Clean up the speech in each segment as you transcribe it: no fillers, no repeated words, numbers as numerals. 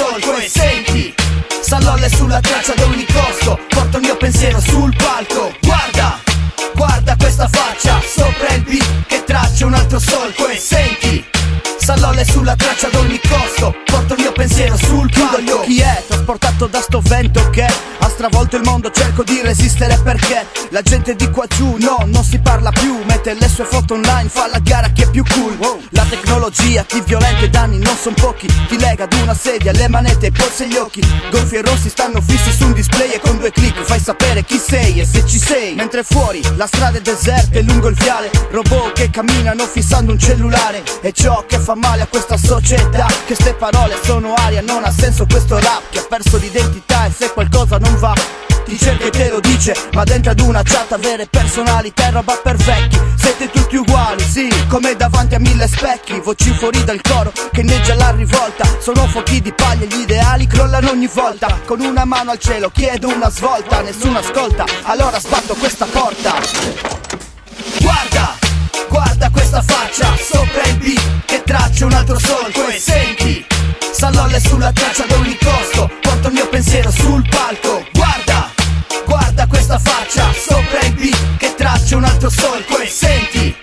solco e senti, Sallolle sulla traccia ad ogni costo, porto il mio pensiero sul palco. Guarda, guarda questa faccia, sopra il beat che traccia un altro solco e senti, Sallolle sulla traccia ad ogni costo, porto il mio pensiero sul palco. Chiudo gli occhi trasportato da sto vento che ha stravolto il mondo, cerco di resistere perché la gente di qua giù, no, non si parla più, mette le sue foto online, fa la gara chi è più cool. La tecnologia ti violenta e danni non son pochi, ti lega ad una sedia, le manette e polsi e gli occhi, gonfi e rossi stanno fissi su un display e con 2 click fai sapere chi sei e se ci sei. Mentre fuori la strada è deserta e lungo il viale, robot che camminano fissando un cellulare, e ciò che fa male a questa società, che ste parole sono aria, non ha senso questo rap che ha perso l'identità e se qualcosa non va ti cerca e te lo dice, ma dentro ad una chat avere personalità è roba per vecchi. Siete tutti uguali, sì, come davanti a 1000 specchi, voci fuori dal coro che inneggia la rivolta, sono fuochi di paglia, gli ideali crollano ogni volta, con una mano al cielo chiedo una svolta, nessuno ascolta, allora sbatto questa porta. Guarda, guarda questa faccia, sopra il beat che traccia un altro solco e senti, Sallolle sulla traccia ad ogni costo, porto il mio pensiero sul palco. Guarda, guarda questa faccia, sopra il beat che traccia un altro solco e senti,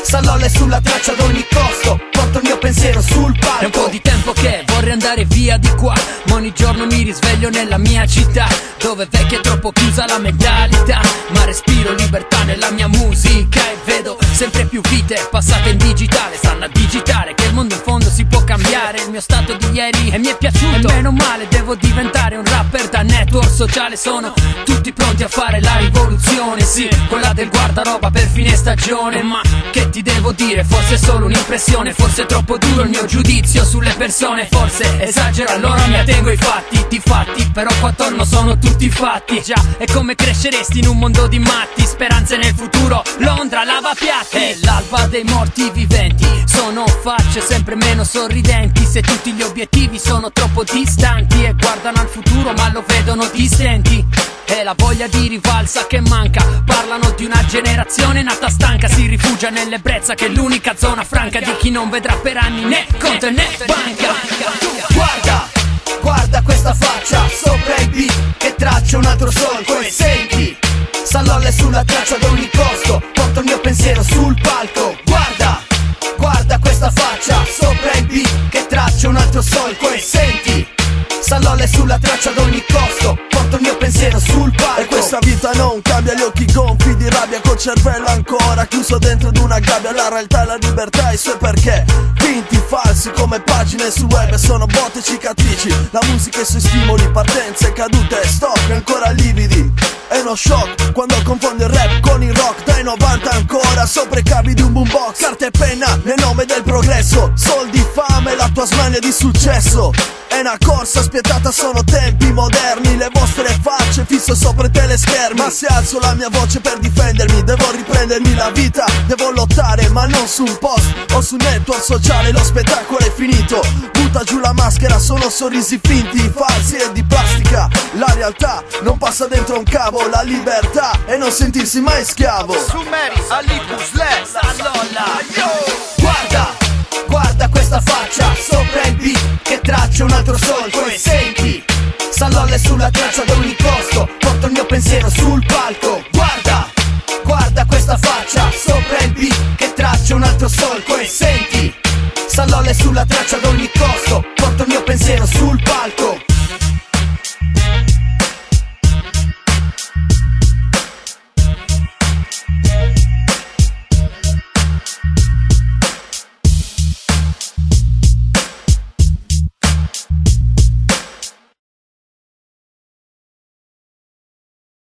Sallolle sulla traccia ad ogni costo, porto il mio pensiero sul palco. È un po' di tempo che vorrei andare via di qua, ma ogni giorno mi risveglio nella mia città, dove vecchia è troppo chiusa la mentalità, ma respiro libertà nella mia musica e vedo sempre più vite passate in digitale, stanno a digitare che il mondo in fondo si può cambiare, il mio stato di ieri e mi è piaciuto, e meno male devo diventare un rapper da network sociale, sono tutti pronti a fare la rivoluzione, sì, quella del guardaroba per fine stagione, ma che ti devo dire, forse è solo un'impressione, forse è troppo duro il mio giudizio sulle persone, forse esagero, allora mi attengo ai fatti, di fatti, però qua attorno sono tutti fatti, già, è come cresceresti in un mondo di matti, speranze nel futuro, Londra lava piatti, è l'alba dei morti viventi, sono facce sempre meno sorridenti, se tutti gli obiettivi sono troppo distanti e guardano al futuro ma lo vedono distenti, è la voglia di rivalsa che manca, parlano di una generazione nata stanca, si rifugia nell'ebbrezza che è l'unica zona franca di chi non vedrà per anni né conto né banca. Guarda, guarda questa faccia, sopra il beat che traccia un altro solco e senti, Sallolle sulla traccia ad ogni costo, porto il mio pensiero sul palco. Guarda, guarda questa faccia, sopra il beat che traccia un altro solco e senti, Sallolle sulla traccia ad ogni costo, porto il mio pensiero sul palco. E questa vita non cambia, gli occhi gonfi di rabbia, col cervello ancora chiuso dentro ad una gabbia, la realtà e la libertà e i suoi perché, finti falsi come pagine sul web, sono botte e cicatrici, la musica e i suoi stimoli, partenze, cadute, stop, ancora lividi. È uno shock quando confondo il rap con il rock, dai 90 ancora sopra i cavi di un boombox, carta e penna nel nome del progresso, soldi, fame, la tua smania di successo. È una corsa spietata, sono tempi moderni, le vostre facce fisso sopra i teleschermi, ma se alzo la mia voce per difendermi, devo riprendermi la vita, devo lottare ma non su un post o su un network sociale, lo spettacolo è finito, butta giù la maschera, sono sorrisi finti, falsi e di plastica, la realtà non passa dentro un cavo, la libertà è non sentirsi mai schiavo. Su Mary, Alipus, Le, Sallolla, guarda, guarda questa faccia, sopra il beat che traccia un altro solco e senti, Sallolle sulla traccia ad ogni costo, porto il mio pensiero sul palco. Guarda, guarda questa faccia, sopra il beat che traccia un altro solco e senti, Sallolle sulla traccia ad ogni costo, porto il mio pensiero sul palco.